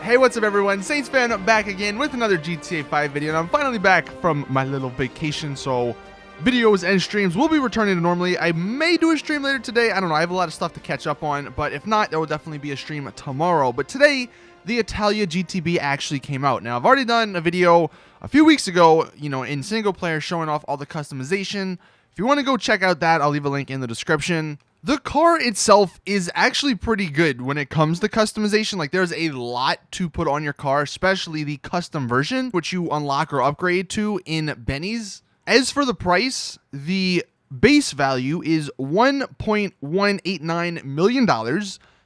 Hey, what's up everyone? Saintsfan back again with another GTA 5 video, and I'm finally back from my little vacation, so videos and streams will be returning to normally. I may do a stream later today, I don't know, I have a lot of stuff to catch up on, but if not, there will definitely be a stream tomorrow. But today, the ITALIA GTB actually came out. Now, I've already done a video a few weeks ago, you know, in single player showing off all the customization. If you want to go check out that, I'll leave a link in the description. The car itself is actually pretty good when it comes to customization. Like, there's a lot to put on your car, especially the custom version, which you unlock or upgrade to in Benny's. As for the price, the base value is $1.189 million,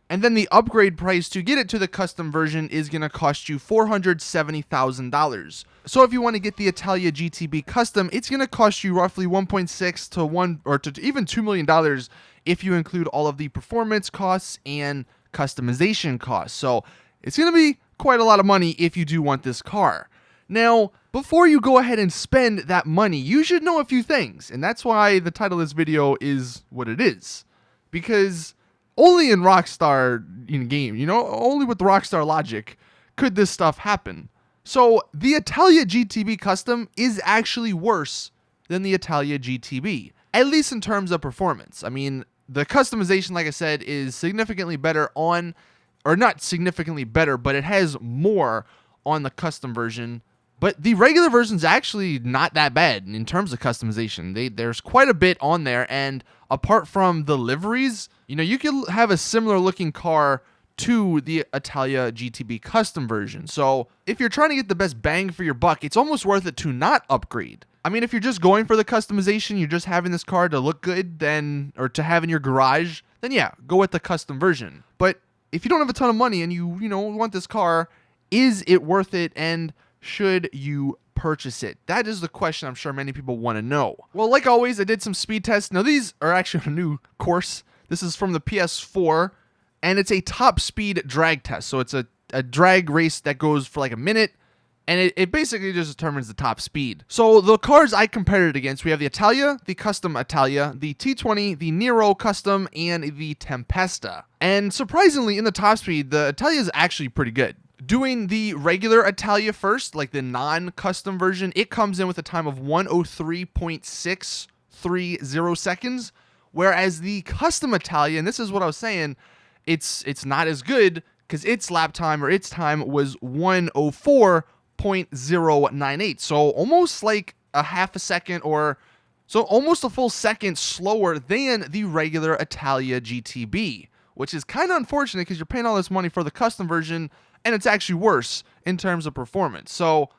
and then the upgrade price to get it to the custom version is going to cost you $470,000. So if you want to get the ITALIA GTB custom, it's going to cost you roughly $1.6 to even $2 million if you include all of the performance costs and customization costs. So it's going to be quite a lot of money if you do want this car. Now, before you go ahead and spend that money, you should know a few things, and that's why the title of this video is what it is. Because only in Rockstar in-game, you know, only with the Rockstar logic could this stuff happen. So the ITALIA GTB custom is actually worse than the ITALIA GTB, at least in terms of performance. I mean, the customization, like I said, is significantly better on, or not significantly better, but it has more on the custom version. But the regular version's actually not that bad in terms of customization. There's quite a bit on there, and apart from the liveries, you know, you can have a similar looking car to the ITALIA GTB custom version. So if you're trying to get the best bang for your buck, it's almost worth it to not upgrade. I mean, if you're just going for the customization, you're just having this car to look good, then, or to have in your garage, then yeah, go with the custom version. But if you don't have a ton of money and you want this car, is it worth it, and should you purchase it? That is the question I'm sure many people want to know. Well, like always, I did some speed tests. Now, these are actually a new course. This is from the PS4, and it's a top speed drag test. So it's a drag race that goes for like a minute, and it basically just determines the top speed. So the cars I compared it against, we have the ITALIA, the custom ITALIA, the T20, the Nero custom, and the Tempesta. And surprisingly, in the top speed, the ITALIA is actually pretty good. Doing the regular ITALIA first, like the non-custom version, it comes in with a time of 103.630 seconds, whereas the custom ITALIA, and this is what I was saying, it's not as good because its lap time, or its time, was 104.098. So almost like a half a second, or so almost a full second slower than the regular ITALIA GTB, which is kind of unfortunate because you're paying all this money for the custom version, and it's actually worse in terms of performance. So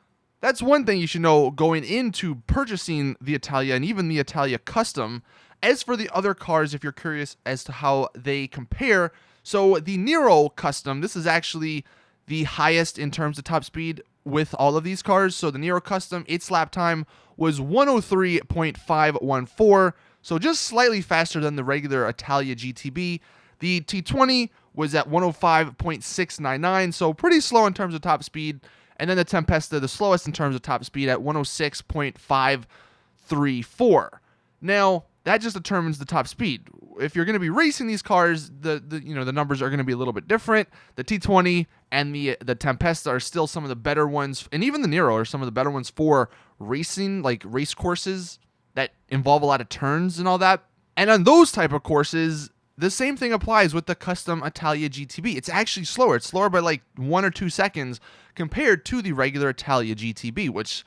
that's one thing you should know going into purchasing the ITALIA and even the ITALIA custom. As for the other cars, if you're curious as to how they compare, so the Nero custom, this is actually the highest in terms of top speed with all of these cars. So the Nero custom, its lap time was 103.514, so just slightly faster than the regular ITALIA GTB. The T20 was at 105.699, so pretty slow in terms of top speed. And then the Tempesta, the slowest in terms of top speed, at 106.534. Now, that just determines the top speed. If you're going to be racing these cars, the numbers are going to be a little bit different. The T20 and the Tempesta are still some of the better ones, and even the Nero are some of the better ones for racing, like race courses that involve a lot of turns and all that. And on those type of courses, the same thing applies with the custom ITALIA GTB. It's actually slower. It's slower by like 1 or 2 seconds compared to the regular ITALIA GTB, which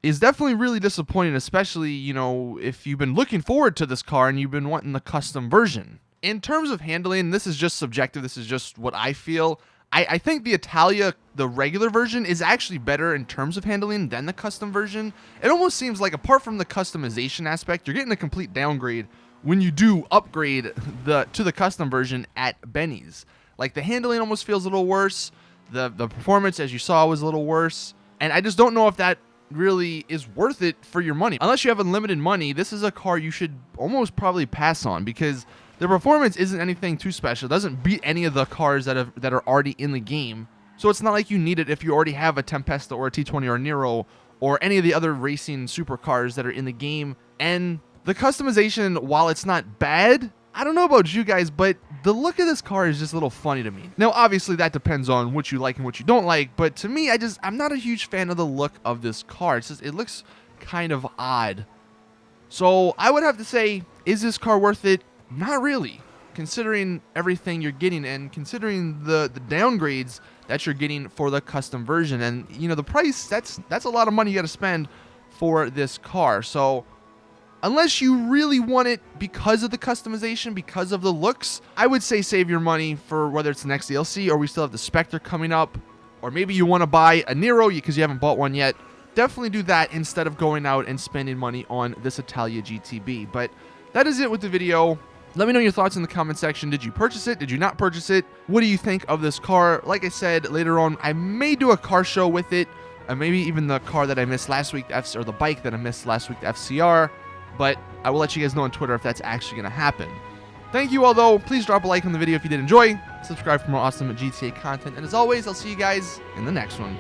is definitely really disappointing, especially, you know, if you've been looking forward to this car and you've been wanting the custom version. In terms of handling, this is just subjective. This is just what I feel. I think the ITALIA, the regular version, is actually better in terms of handling than the custom version. It almost seems like, apart from the customization aspect, you're getting a complete downgrade when you do upgrade to the custom version at Benny's. Like, the handling almost feels a little worse. The performance, as you saw, was a little worse. And I just don't know if that really is worth it for your money. Unless you have unlimited money, this is a car you should almost probably pass on, because the performance isn't anything too special. It doesn't beat any of the cars that are already in the game. So it's not like you need it if you already have a Tempesta or a T20 or a Nero or any of the other racing supercars that are in the game. And the customization, while it's not bad, I don't know about you guys, but the look of this car is just a little funny to me. Now, obviously, that depends on what you like and what you don't like, but to me, I'm not a huge fan of the look of this car. It's just, it looks kind of odd. So I would have to say, is this car worth it? Not really, considering everything you're getting and considering the downgrades that you're getting for the custom version. And, you know, the price, that's a lot of money you got to spend for this car. So unless you really want it because of the customization, because of the looks, I would say save your money for whether it's the next DLC or we still have the Spectre coming up, or maybe you want to buy a Nero because you haven't bought one yet. Definitely do that instead of going out and spending money on this Italia GTB. But that is it with the video. Let me know your thoughts in the comment section. Did you purchase it? Did you not purchase it? What do you think of this car? Like I said, later on, I may do a car show with it. Maybe even the car that I missed last week, or the bike that I missed last week, the FCR. But I will let you guys know on Twitter if that's actually going to happen. Thank you all, though. Please drop a like on the video if you did enjoy. Subscribe for more awesome GTA content. And as always, I'll see you guys in the next one.